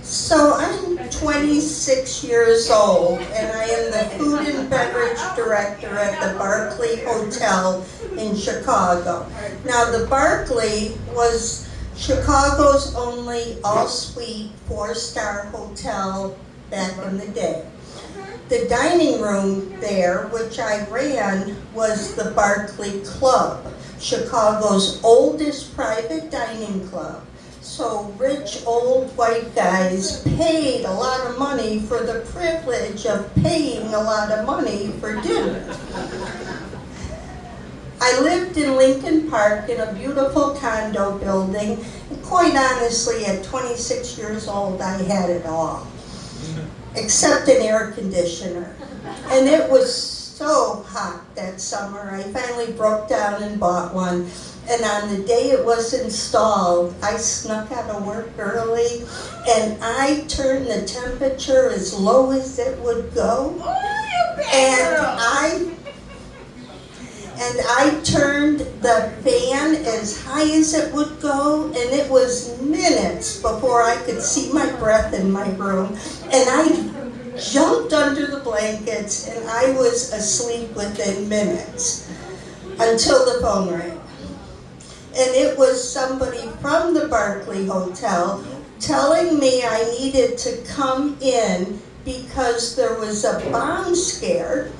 So I'm 26 years old, and I am the food and beverage director at the Barclay Hotel in Chicago. Now, the Barclay was Chicago's only all-suite four-star hotel back in the day. The dining room there, which I ran, was the Barclay Club, Chicago's oldest private dining club. So rich old white guys paid a lot of money for the privilege of paying a lot of money for dinner. I lived in Lincoln Park in a beautiful condo building, and quite honestly, at 26 years old, I had it all, except an air conditioner. And it was so hot that summer, I finally broke down and bought one. And on the day it was installed, I snuck out of work early, and I turned the temperature as low as it would go. And I turned the fan as high as it would go, and it was minutes before I could see my breath in my room. And I jumped under the blankets, and I was asleep within minutes until the phone rang. And it was somebody from the Barclay Hotel telling me I needed to come in because there was a bomb scare,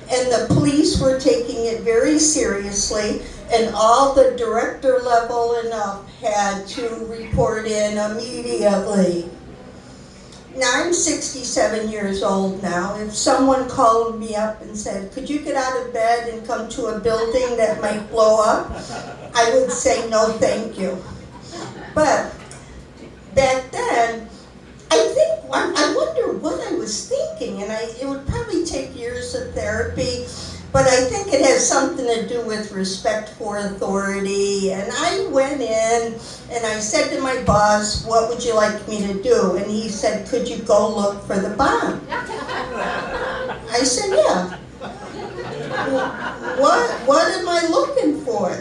and the police were taking it very seriously, and all the director level and up had to report in immediately. Now, I'm 67 years old now. If someone called me up and said, could you get out of bed and come to a building that might blow up, I would say no thank you. But back then, I wonder what I was thinking, and it would probably take years of therapy, but I think it has something to do with respect for authority. And I went in and I said to my boss, what would you like me to do? And he said, could you go look for the bomb? I said, yeah. What am I looking for?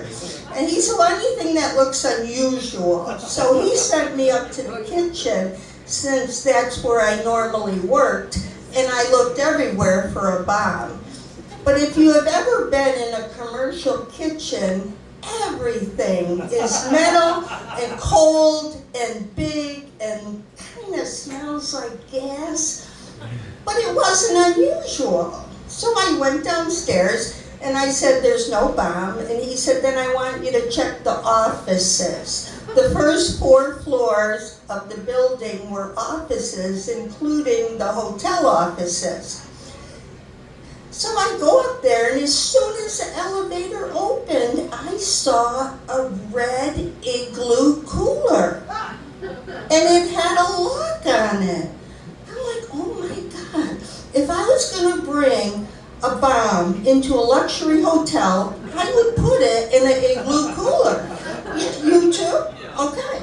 And he said, well, anything that looks unusual. So he sent me up to the kitchen, since that's where I normally worked, and I looked everywhere for a bomb. But if you have ever been in a commercial kitchen, everything is metal and cold and big and kind of smells like gas. But it wasn't unusual. So I went downstairs and I said, there's no bomb. And he said, then I want you to check the offices. The first 4 floors of the building were offices, including the hotel offices. So I go up there, and as soon as the elevator opened, I saw a red Igloo cooler. And it had a lock on it. I'm like, oh my God. If I was going to bring a bomb into a luxury hotel, I would put it in an Igloo cooler. You too? Okay.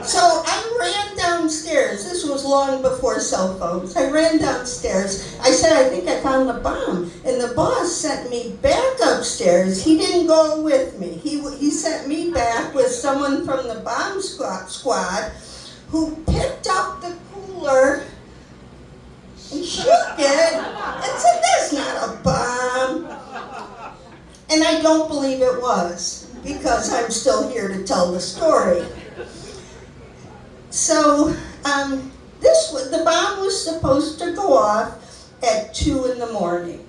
So I ran downstairs. This was long before cell phones. I ran downstairs. I said, I think I found the bomb. And the boss sent me back upstairs. He didn't go with me. He sent me back with someone from the bomb squad who picked up the cooler and shook it and said, that's not a bomb. And I don't believe it was, because I'm still here to tell the story. So the bomb was supposed to go off at 2 in the morning,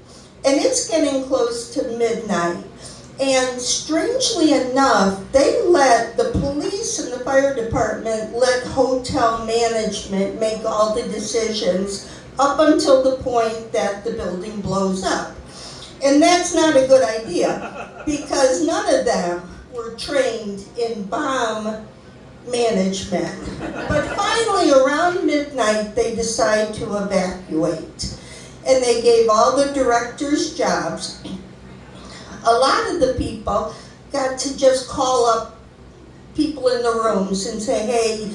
and it's getting close to midnight. And strangely enough, the police and the fire department let hotel management make all the decisions up until the point that the building blows up. And that's not a good idea, because none of them were trained in bomb management. But finally, around midnight, they decide to evacuate. And they gave all the directors jobs. A lot of the people got to just call up people in the rooms and say, hey,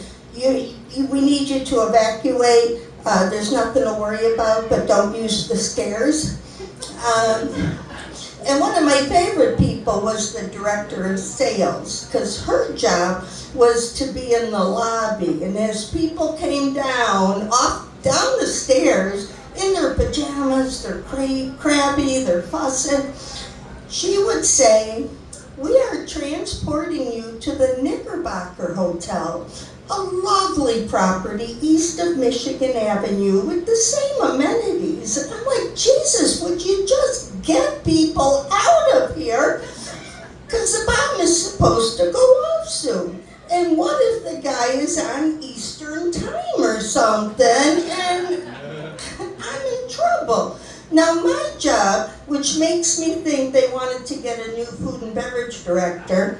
we need you to evacuate. There's nothing to worry about, but don't use the stairs. And one of my favorite people was the director of sales, because her job was to be in the lobby. And as people came down the stairs in their pajamas, they're crabby, they're fussing, she would say, "We are transporting you to the Knickerbocker Hotel, a lovely property east of Michigan Avenue with the same amenities." And I'm like, Jesus, would you just get people out of here? Because the bomb is supposed to go off soon. And what if the guy is on Eastern time or something and I'm in trouble? Now my job, which makes me think they wanted to get a new food and beverage director,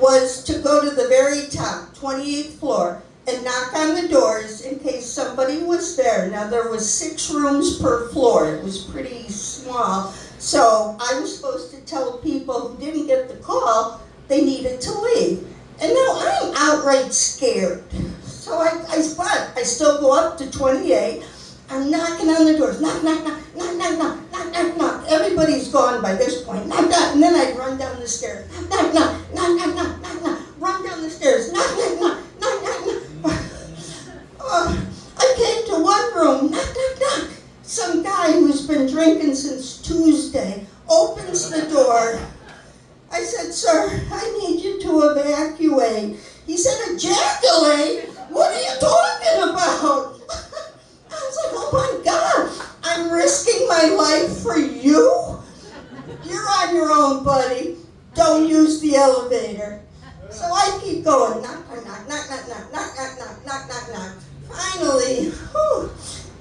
was to go to the very top, 28th floor, and knock on the doors in case somebody was there. Now there was 6 rooms per floor. It was pretty small. So I was supposed to tell people who didn't get the call they needed to leave. And now I'm outright scared. So I still go up to 28. I'm knocking on the doors. Knock, knock, knock, knock, knock, knock, knock, knock, knock. Everybody's gone by this point. Knock, knock. And then I'd run down the stairs. Knock, knock, knock, knock, knock, knock, knock. Run down the stairs. Knock, knock, knock, knock, knock, knock. I came to one room. Knock, knock, knock. Some guy who's been drinking since Tuesday opens the door. I said, "Sir, I need you to evacuate." He said, "Ejaculate? What are you talking about?" I was like, "Oh my God, I'm risking my life for you? You're on your own, buddy. Don't use the elevator." So I keep going, knock, knock, knock, knock, knock, knock, knock, knock, knock, knock, knock, knock. Finally,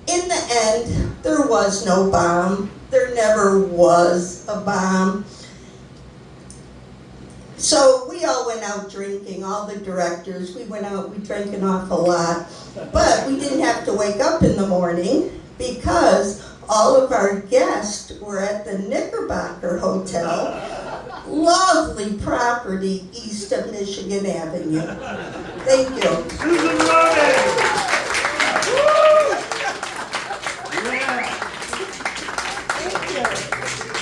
in the end, there was no bomb. There never was a bomb. So we all went out drinking, all the directors. We went out, we drank an awful lot. But we didn't have to wake up in the morning because all of our guests were at the Knickerbocker Hotel, lovely property east of Michigan Avenue. Thank you.